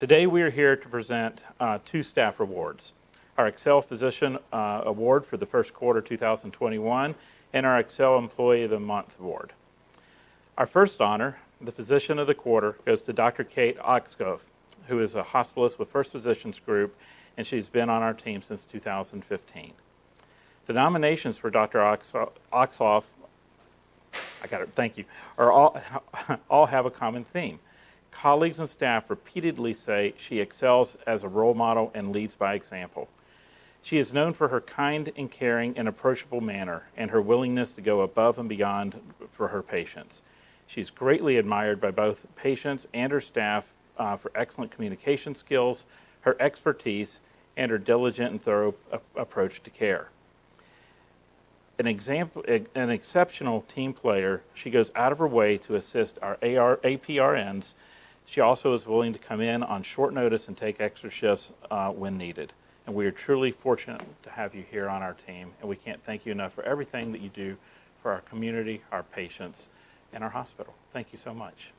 Today we are here to present two staff awards. Our Excel Physician Award for the first quarter 2021 and our Excel Employee of the Month Award. Our first honor, the Physician of the Quarter, goes to Dr. Kate Oksov, who is a hospitalist with First Physicians Group, and she's been on our team since 2015. The nominations for Dr. Oksov, thank you, all have a common theme. Colleagues and staff repeatedly say she excels as a role model and leads by example. She is known for her kind and caring and approachable manner and her willingness to go above and beyond for her patients. She's greatly admired by both patients and her staff for excellent communication skills, her expertise, and her diligent and thorough approach to care. An exceptional team player, she goes out of her way to assist our APRNs. She also is willing to come in on short notice and take extra shifts when needed. And we are truly fortunate to have you here on our team, and we can't thank you enough for everything that you do for our community, our patients, and our hospital. Thank you so much.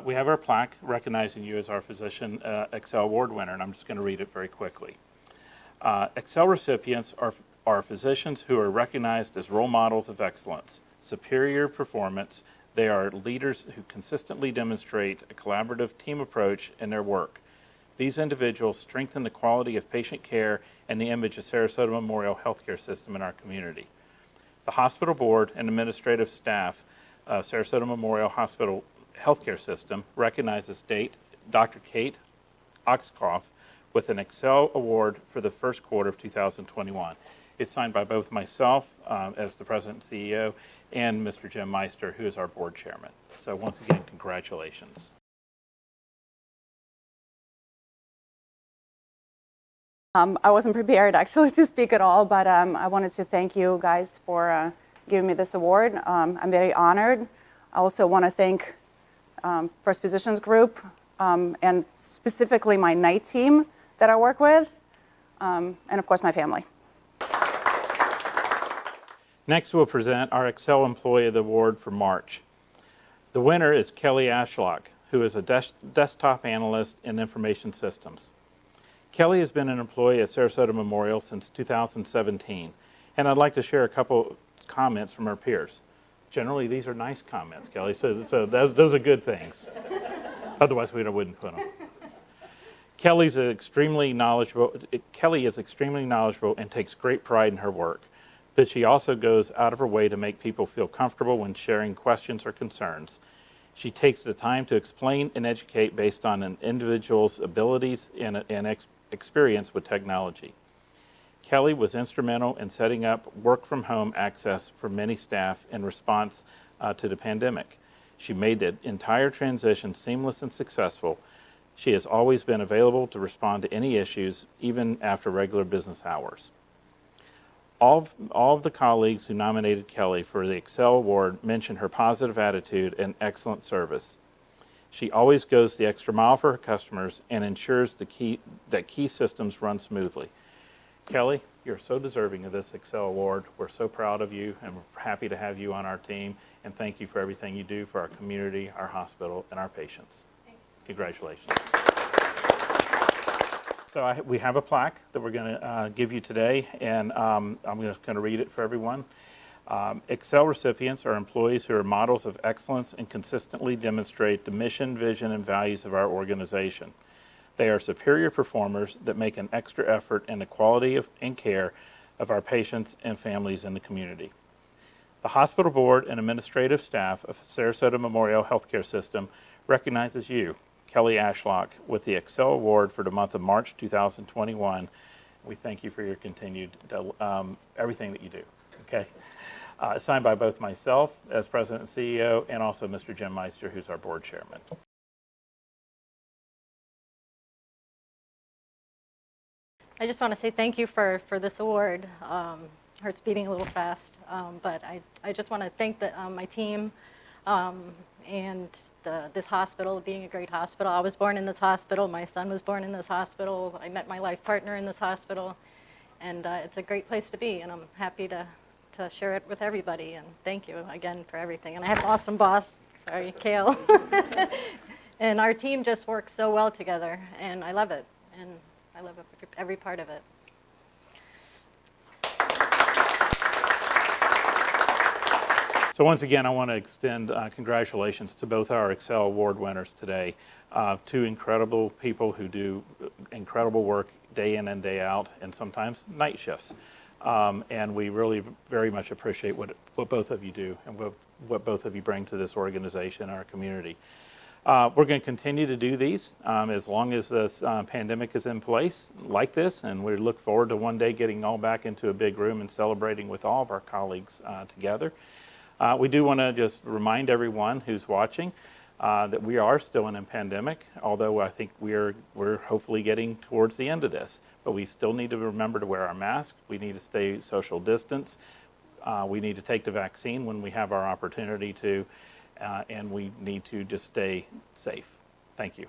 We have our plaque recognizing you as our Physician Excel Award winner, and I'm just going to read it very quickly. Excel recipients are physicians who are recognized as role models of excellence, superior performance. They are leaders who consistently demonstrate a collaborative team approach in their work. These individuals strengthen the quality of patient care and the image of Sarasota Memorial Healthcare System in our community. The hospital board and administrative staff of Sarasota Memorial Hospital Healthcare System recognizes Dr. Kate Oksov with an Excel Award for the first quarter of 2021. It's signed by both myself as the President and CEO and Mr. Jim Meister, who is our board chairman. So once again, congratulations. I wasn't prepared actually to speak at all, but I wanted to thank you guys for giving me this award. I'm very honored. I also want to thank First Physicians Group and specifically my night team that I work with, and of course my family. Next, we'll present our Excel Employee of the Award for March. The winner is Kelly Ashlock, who is a Desktop Analyst in Information Systems. Kelly has been an employee at Sarasota Memorial since 2017, and I'd like to share a couple comments from her peers. Generally, these are nice comments, Kelly, so those are good things. Otherwise, we wouldn't put them. Kelly is extremely knowledgeable and takes great pride in her work, but she also goes out of her way to make people feel comfortable when sharing questions or concerns. She takes the time to explain and educate based on an individual's abilities and experience with technology. Kelly was instrumental in setting up work-from-home access for many staff in response to the pandemic. She made the entire transition seamless and successful. She has always been available to respond to any issues, even after regular business hours. All of the colleagues who nominated Kelly for the Excel Award mention her positive attitude and excellent service. She always goes the extra mile for her customers and ensures that key systems run smoothly. Kelly, you're so deserving of this Excel Award. We're so proud of you, and we're happy to have you on our team, and thank you for everything you do for our community, our hospital, and our patients. Congratulations. So we have a plaque that we're going to give you today, and I'm just going to read it for everyone. Excel recipients are employees who are models of excellence and consistently demonstrate the mission, vision, and values of our organization. They are superior performers that make an extra effort in the quality and care of our patients and families in the community. The hospital board and administrative staff of Sarasota Memorial Healthcare System recognizes you, Kelly Ashlock, with the Excel Award for the month of March 2021. We thank you for your continued everything that you do. Okay, signed by both myself as President and CEO and also Mr. Jim Meister, who's our board chairman. I just want to say thank you for this award. Heart's beating a little fast, but I just want to thank my team and this hospital being a great hospital. I was born in this hospital. My son was born in this hospital. I met my life partner in this hospital, and it's a great place to be, and I'm happy to to share it with everybody. And thank you again for everything. And I have an awesome boss. Sorry, Kale. And our team just works so well together, and I love it. And I love every part of it. So once again, I want to extend congratulations to both our Excel Award winners today. Two incredible people who do incredible work day in and day out, and sometimes night shifts. And we really very much appreciate what both of you do and what both of you bring to this organization and our community. We're going to continue to do these as long as this pandemic is in place like this, and we look forward to one day getting all back into a big room and celebrating with all of our colleagues together. We do want to just remind everyone who's watching that we are still in a pandemic, although I think we're hopefully getting towards the end of this. But we still need to remember to wear our mask. We need to stay social distance. We need to take the vaccine when we have our opportunity to, and we need to just stay safe. Thank you.